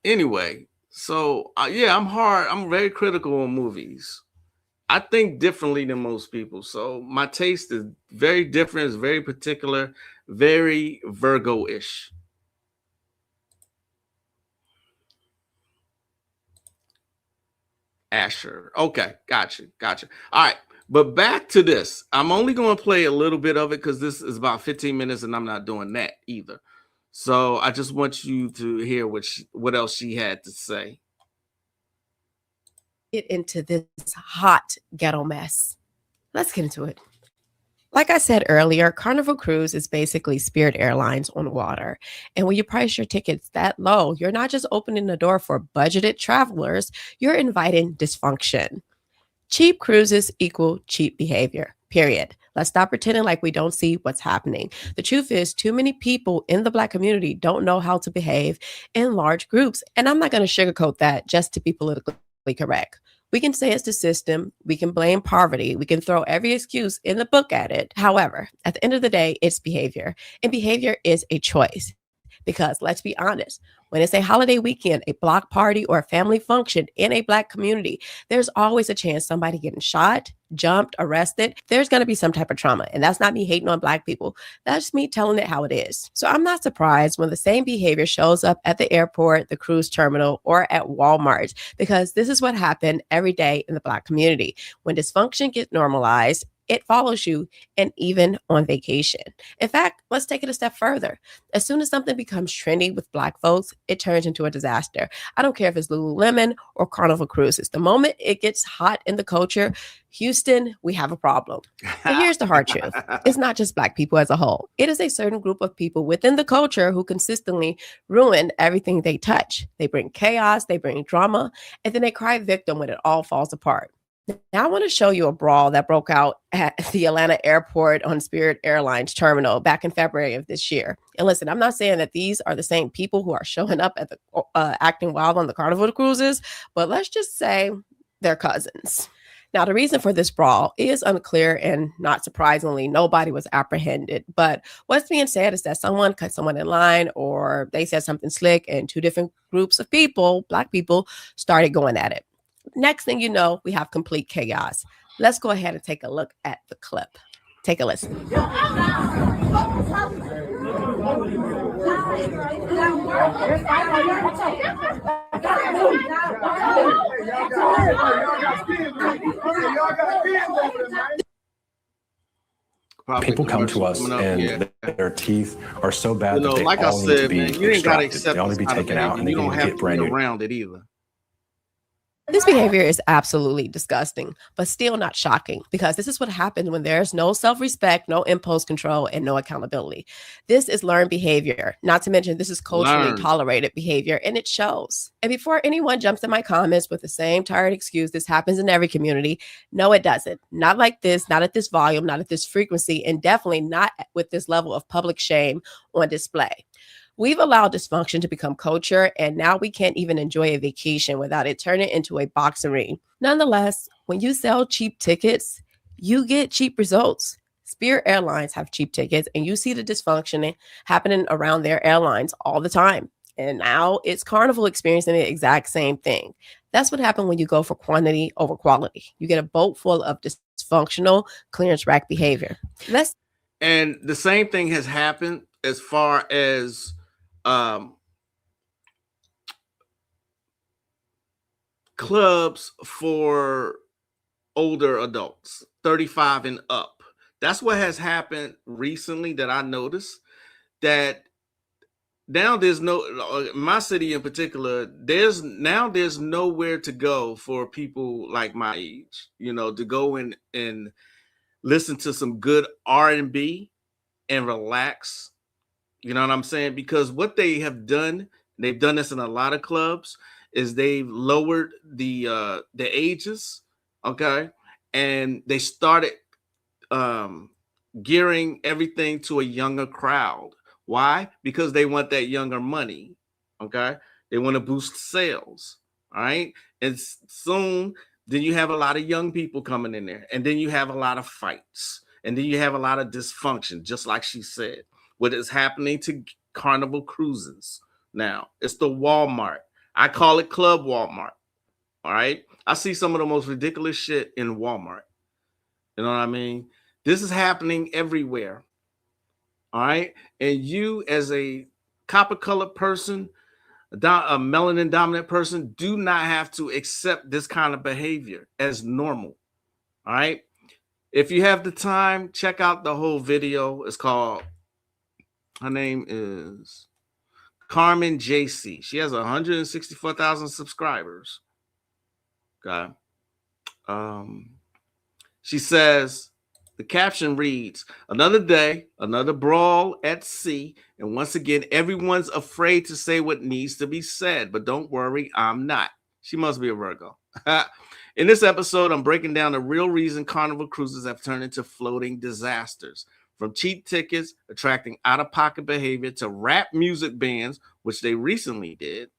Anyway, so yeah, I'm very critical on movies. I think differently than most people. So my taste is very different. It's very particular, very Virgo-ish. Asher. Okay, gotcha. All right, but back to this. I'm only going to play a little bit of it because this is about 15 minutes and I'm not doing that either. So I just want you to hear what else she had to say. Get into this hot ghetto mess. Let's get into it. Like I said earlier, Carnival Cruise is basically Spirit Airlines on water. And when you price your tickets that low, you're not just opening the door for budgeted travelers, you're inviting dysfunction. Cheap cruises equal cheap behavior, period. Let's stop pretending like we don't see what's happening. The truth is, too many people in the Black community don't know how to behave in large groups. And I'm not going to sugarcoat that just to be politically correct. We can say it's the system. We can blame poverty. We can throw every excuse in the book at it. However, at the end of the day, it's behavior. And behavior is a choice. Because let's be honest, when it's a holiday weekend, a block party, or a family function in a Black community, there's always a chance somebody getting shot, jumped, arrested. There's going to be some type of trauma. And that's not me hating on Black people. That's me telling it how it is. So I'm not surprised when the same behavior shows up at the airport, the cruise terminal, or at Walmart, because this is what happened every day in the Black community. When dysfunction gets normalized, it follows you, and even on vacation. In fact, let's take it a step further. As soon as something becomes trendy with Black folks, it turns into a disaster. I don't care if it's Lululemon or Carnival Cruises. The moment it gets hot in the culture, Houston, we have a problem. And here's the hard truth. It's not just Black people as a whole. It is a certain group of people within the culture who consistently ruin everything they touch. They bring chaos, they bring drama, and then they cry victim when it all falls apart. Now I want to show you a brawl that broke out at the Atlanta airport on Spirit Airlines terminal back in February of this year. And listen, I'm not saying that these are the same people who are showing up at the acting wild on the Carnival Cruises, but let's just say they're cousins. Now, the reason for this brawl is unclear, and not surprisingly, nobody was apprehended. But what's being said is that someone cut someone in line, or they said something slick, and two different groups of people, Black people, started going at it. Next thing you know, we have complete chaos. Let's go ahead and take a look at the clip. Take a listen. People come to us and their teeth are so bad that they like all I need to said, be man, you ain't gotta extracted. accept They all need to be taken out, and you they don't can have get to brand be new. around it either. This behavior is absolutely disgusting, but still not shocking, because this is what happens when there's no self-respect, no impulse control, and no accountability. This is learned behavior. Not to mention, this is culturally tolerated behavior, and it shows. And before anyone jumps in my comments with the same tired excuse, this happens in every community. No, it doesn't. Not like this, not at this volume, not at this frequency, and definitely not with this level of public shame on display. We've allowed dysfunction to become culture, and now we can't even enjoy a vacation without it turning into a boxing ring. Nonetheless, When you sell cheap tickets, you get cheap results. Spirit Airlines have cheap tickets, and you see the dysfunction happening around their airlines all the time. And now it's Carnival experiencing the exact same thing. That's what happened when you go for quantity over quality. You get a boat full of dysfunctional clearance rack behavior. And the same thing has happened as far as clubs for older adults, 35 and up. That's what has happened recently that I noticed, that now there's no, my city in particular, there's nowhere to go for people like my age, to go in and listen to some good R&B and relax. You know what I'm saying? Because what they have done, they've done this in a lot of clubs, is they've lowered the ages, okay? And they started gearing everything to a younger crowd. Why? Because they want that younger money, okay? They want to boost sales, all right? And soon, then you have a lot of young people coming in there, and then you have a lot of fights, and then you have a lot of dysfunction, just like she said. What is happening to Carnival Cruises now? It's the Walmart. I call it Club Walmart, all right? I see some of the most ridiculous shit in Walmart. You know what I mean? This is happening everywhere. All right. And you, as a copper colored person, a melanin dominant person, do not have to accept this kind of behavior as normal. All right. If you have the time, check out the whole video. It's called, her name is Carmen JC. She has 164,000 subscribers. Okay. She says, the caption reads, another day, another brawl at sea. And once again, everyone's afraid to say what needs to be said. But don't worry, I'm not. She must be a Virgo. In this episode, I'm breaking down the real reason Carnival Cruises have turned into floating disasters. From cheap tickets, attracting out-of-pocket behavior, to rap music bans, which they recently did,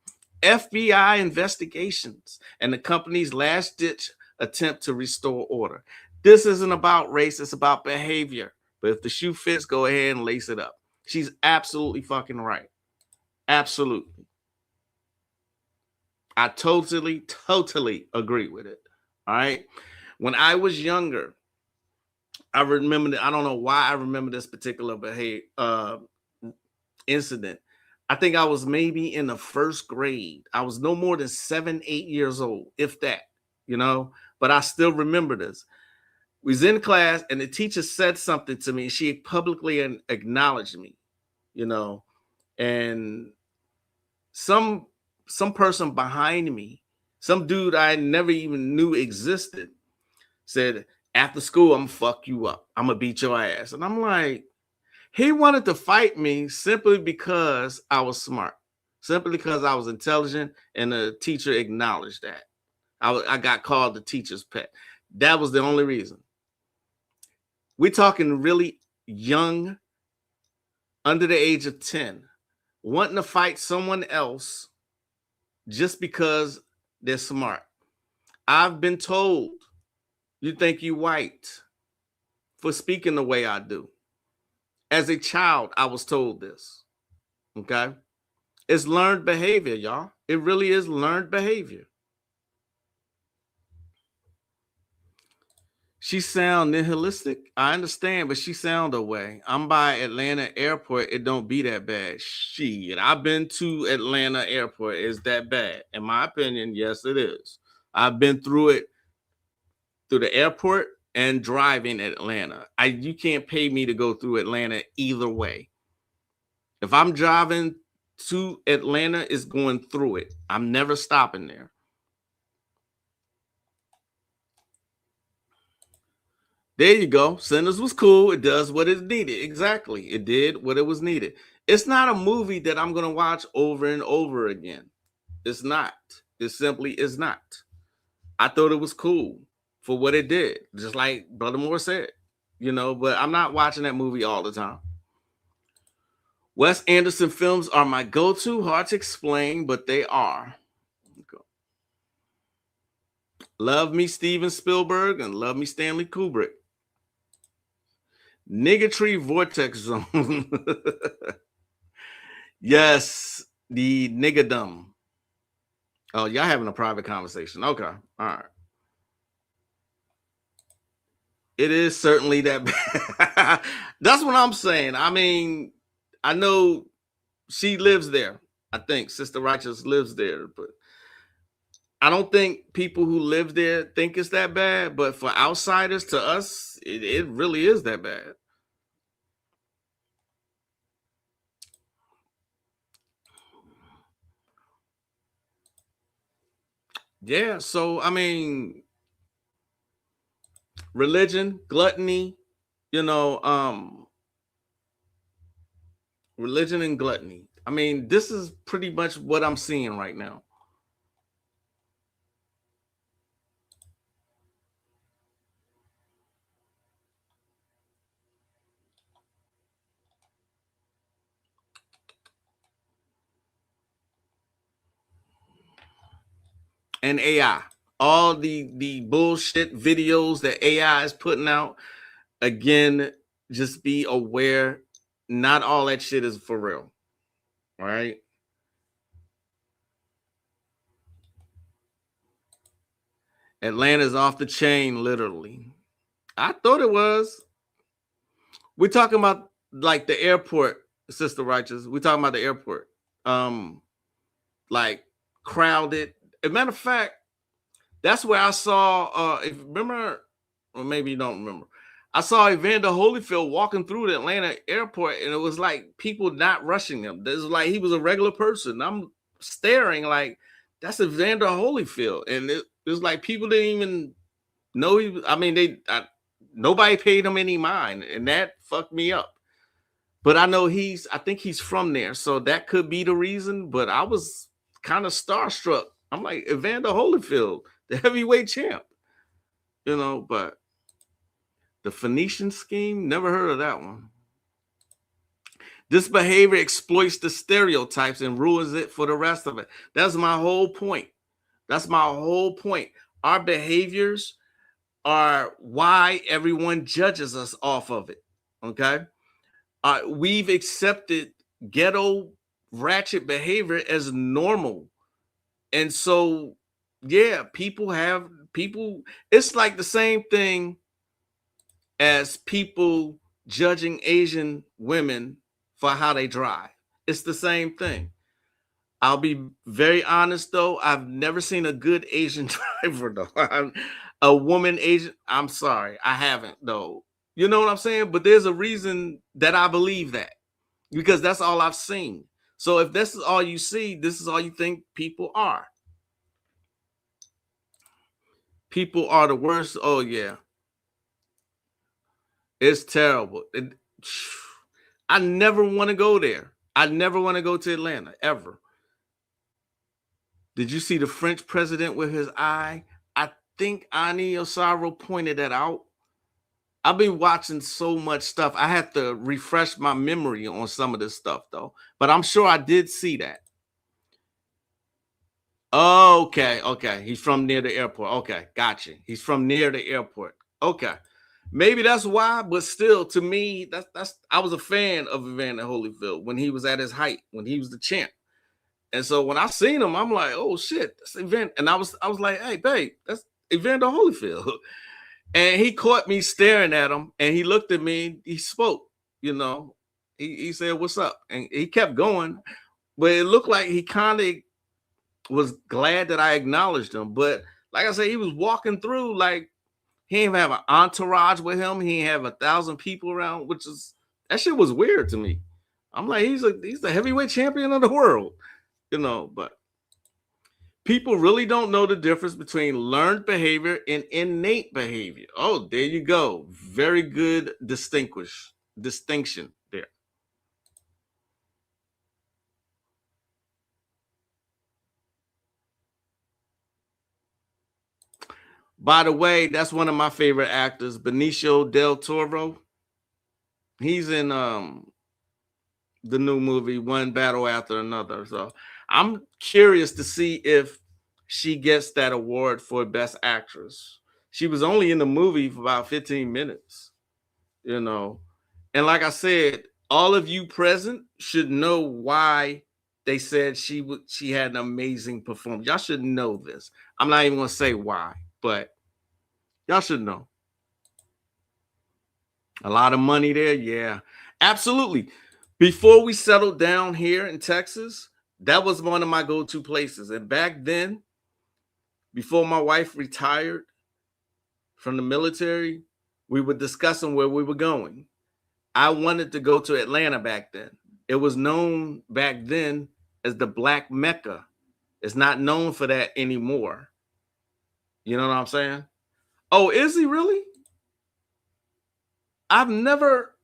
FBI investigations, and the company's last-ditch attempt to restore order. This isn't about race, it's about behavior. But if the shoe fits, go ahead and lace it up. She's absolutely fucking right. Absolutely. I totally agree with it. All right. When I was younger, I remember, I don't know why I remember this particular incident. I think I was maybe in the first grade. I was no more than 7, 8 years old, if that, but I still remember this. We was in class and the teacher said something to me. She publicly acknowledged me, and some person behind me, some dude I never even knew existed, said, after school, I'm gonna fuck you up. I'm gonna beat your ass. And I'm like, he wanted to fight me simply because I was smart, simply because I was intelligent, and the teacher acknowledged that. I got called the teacher's pet. That was the only reason. We're talking really young, under the age of 10, wanting to fight someone else just because they're smart. I've been told, you think you white for speaking the way I do. As a child, I was told this, okay? It's learned behavior, y'all. It really is learned behavior. She sound nihilistic. I understand, but she sound away. I'm by Atlanta Airport. It don't be that bad. Shit, I've been to Atlanta Airport. Is that bad? In my opinion, yes, it is. I've been through it, through the airport and driving Atlanta. You can't pay me to go through Atlanta either way. If I'm driving to Atlanta, it's going through it. I'm never stopping there. There you go. Sinners was cool. It does what it needed. Exactly. It did what it was needed. It's not a movie that I'm going to watch over and over again. It's not. It simply is not. I thought it was cool for what it did. Just like Brother Moore said, but I'm not watching that movie all the time. Wes Anderson films are my go-to. Hard to explain, but they are. Love me Steven Spielberg and love me Stanley Kubrick. Niggatry Vortex Zone. Yes, the niggadom. Oh, y'all having a private conversation. Okay. All right. It is certainly that bad. That's what I'm saying. I mean, I know she lives there. I think Sister Righteous lives there, but I don't think people who live there think it's that bad. But for outsiders, to us, it really is that bad. Yeah. So, I mean, religion, gluttony, religion and gluttony. I mean, this is pretty much what I'm seeing right now. And AI, all the bullshit videos that AI is putting out, again, just be aware, not all that shit is for real. All right. Atlanta's off the chain, literally. I thought it was. We're talking about like the airport, Sister Righteous. We're talking about the airport. Like crowded. As a matter of fact, that's where I saw, if you remember, or maybe you don't remember, I saw Evander Holyfield walking through the Atlanta airport, and it was like people not rushing him. This was like he was a regular person. I'm staring like, that's Evander Holyfield. And it was like people didn't even know he was, I mean, nobody paid him any mind, and that fucked me up. But I know I think he's from there, so that could be the reason. But I was kind of starstruck. I'm like, Evander Holyfield, the heavyweight champ, but the Phoenician scheme, never heard of that one. This behavior exploits the stereotypes and ruins it for the rest of it. That's my whole point. That's my whole point. Our behaviors are why everyone judges us off of it. Okay. We've accepted ghetto ratchet behavior as normal. And so, yeah, people, it's like the same thing as people judging Asian women for how they drive. It's the same thing. I'll be very honest, though. I've never seen a good Asian driver, though. A woman Asian, I'm sorry, I haven't, though. You know what I'm saying? But there's a reason that I believe that, because that's all I've seen. So if this is all you see, this is all you think people are. People are the worst. Oh, yeah. It's terrible. I never want to go there. I never want to go to Atlanta, ever. Did you see the French president with his eye? I think Ani Osaro pointed that out. I've been watching so much stuff. I have to refresh my memory on some of this stuff, though. But I'm sure I did see that. Okay. He's from near the airport. Okay, gotcha. He's from near the airport. Okay. Maybe that's why, but still, to me, that's I was a fan of Evander Holyfield when he was at his height, when he was the champ. And so when I seen him, I'm like, oh shit, that's Evander. And I was like, hey, babe, that's Evander Holyfield. And he caught me staring at him, and he looked at me, he spoke, he said, what's up? And he kept going, but it looked like he kind of was glad that I acknowledged him. But like I said, he was walking through like he didn't have an entourage with him. He didn't have 1,000 people around, that shit was weird to me. I'm like, he's the heavyweight champion of the world, but people really don't know the difference between learned behavior and innate behavior. Oh, there you go. Very good distinction there. By the way, that's one of my favorite actors, Benicio del Toro. He's in the new movie One Battle After Another. So I'm curious to see if she gets that award for Best Actress. She was only in the movie for about 15 minutes, you know. And like I said, all of you present should know why they said she had an amazing performance. Y'all should know this. I'm not even going to say why, but y'all should know. A lot of money there, yeah. Absolutely. Before we settled down here in Texas, that was one of my go-to places. And back then, before my wife retired from the military, we were discussing where we were going. I wanted to go to Atlanta back then. It was known back then as the Black Mecca. It's not known for that anymore. You know what I'm saying? Oh, is he really? I've never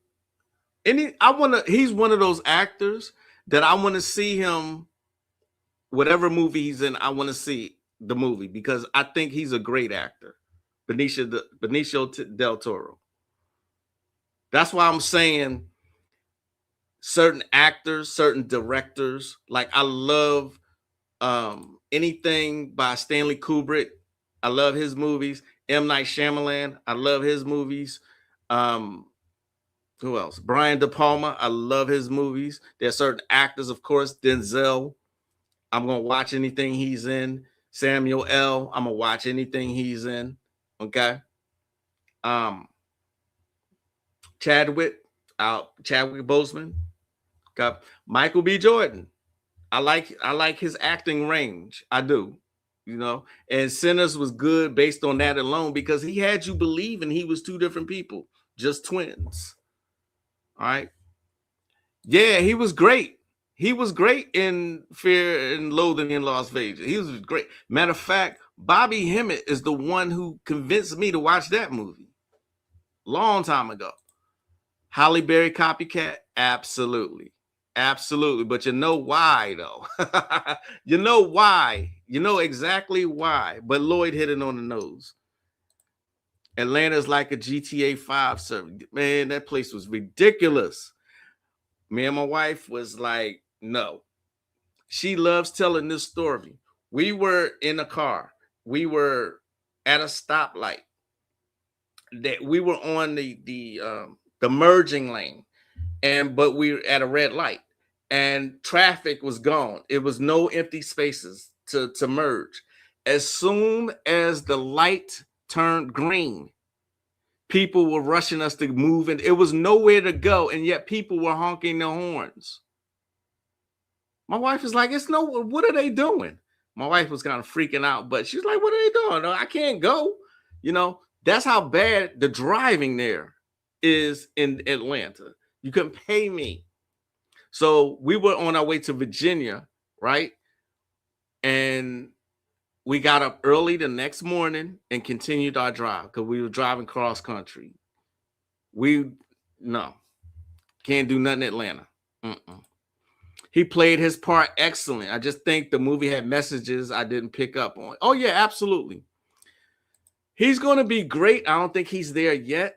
he's one of those actors that I want to see him, whatever movie he's in, I want to see the movie because I think he's a great actor. Benicio del Toro. That's why I'm saying certain actors, certain directors, like I love anything by Stanley Kubrick. I love his movies. M. Night Shyamalan, I love his movies. Who else? Brian De Palma, I love his movies. There are certain actors, of course, Denzel. I'm going to watch anything he's in. Samuel L. I'm going to watch anything he's in. Okay. Chadwick Boseman. Okay. Michael B. Jordan. I like his acting range. I do. You know, and Sinners was good based on that alone because he had you believing he was two different people, just twins. All right. Yeah, he was great. He was great in Fear and Loathing in Las Vegas. He was great. Matter of fact, Bobby Hemmett is the one who convinced me to watch that movie. Long time ago. Halle Berry copycat? Absolutely. Absolutely. But you know why, though. You know why. You know exactly why. But Lloyd hit it on the nose. Atlanta's like a GTA 5 server. Man, that place was ridiculous. Me and my wife was like, no. She loves telling this story. We were in a car. We were at a stoplight. That we were on the merging lane, but we were at a red light, and traffic was gone. It was no empty spaces to merge. As soon as the light turned green, people were rushing us to move, and it was nowhere to go, and yet people were honking their horns. My wife is like, what are they doing? My wife was kind of freaking out, but she's like, what are they doing? No, I can't go. You know, that's how bad the driving there is in Atlanta. You couldn't pay me. So we were on our way to Virginia, right? And we got up early the next morning and continued our drive because we were driving cross country. Can't do nothing in Atlanta. He played his part excellent. I just think the movie had messages I didn't pick up on. Oh, yeah, absolutely. He's going to be great. I don't think he's there yet.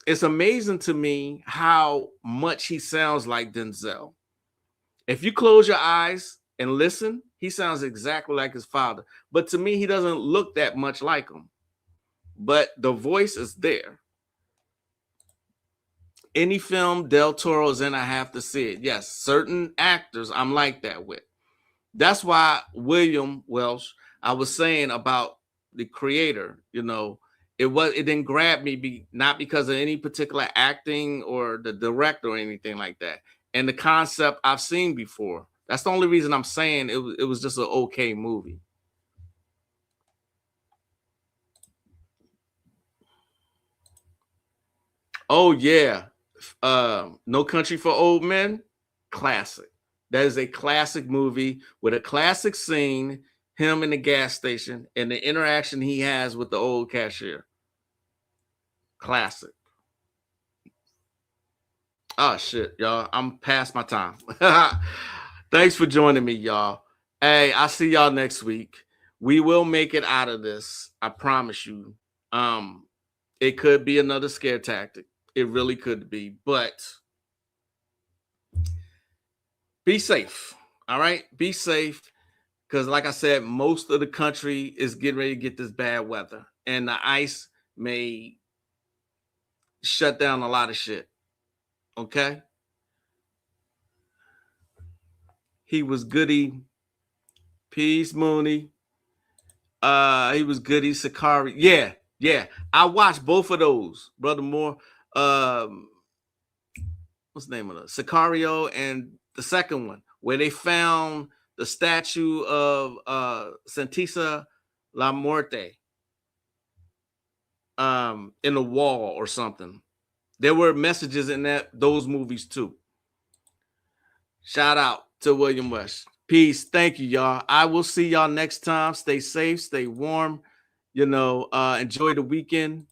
It's amazing to me how much he sounds like Denzel. If you close your eyes and listen, he sounds exactly like his father. But to me, he doesn't look that much like him. But the voice is there. Any film Del Toro's in, I have to see it. Yes, certain actors I'm like that with. That's why William Welsh, I was saying about the creator, you know, it didn't grab me not because of any particular acting or the director or anything like that. And the concept I've seen before. That's the only reason I'm saying it was just an okay movie. Oh yeah. No Country for Old Men, classic. That is a classic movie with a classic scene, him in the gas station and the interaction he has with the old cashier. Classic. Oh shit, y'all. I'm past my time. Thanks for joining me, y'all. Hey, I'll see y'all next week. We will make it out of this. I promise you. It could be another scare tactic. It really could be, but be safe. All right. Be safe. Because like I said, most of the country is getting ready to get this bad weather. And the ice may shut down a lot of shit. Okay? He was goody. Peace, Mooney. He was goody. Sakari. Yeah. I watched both of those, Brother Moore. What's the name of it? Sicario and the second one, where they found the statue of Santisa La Muerte in the wall or something. There were messages in those movies too. Shout out to William West. Peace. Thank you, y'all. I will see y'all next time. Stay safe, stay warm. Enjoy the weekend.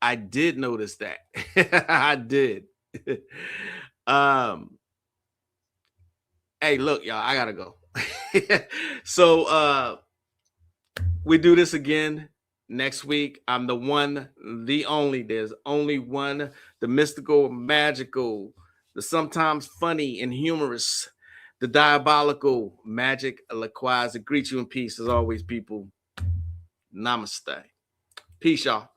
I did notice that. I did. Hey, look, y'all, I gotta go. So we do this again next week. I'm the one, the only. There's only one, the mystical, magical, the sometimes funny and humorous, the diabolical, Magick Laquaz. I greet you in peace as always, people. Namaste. Peace, y'all.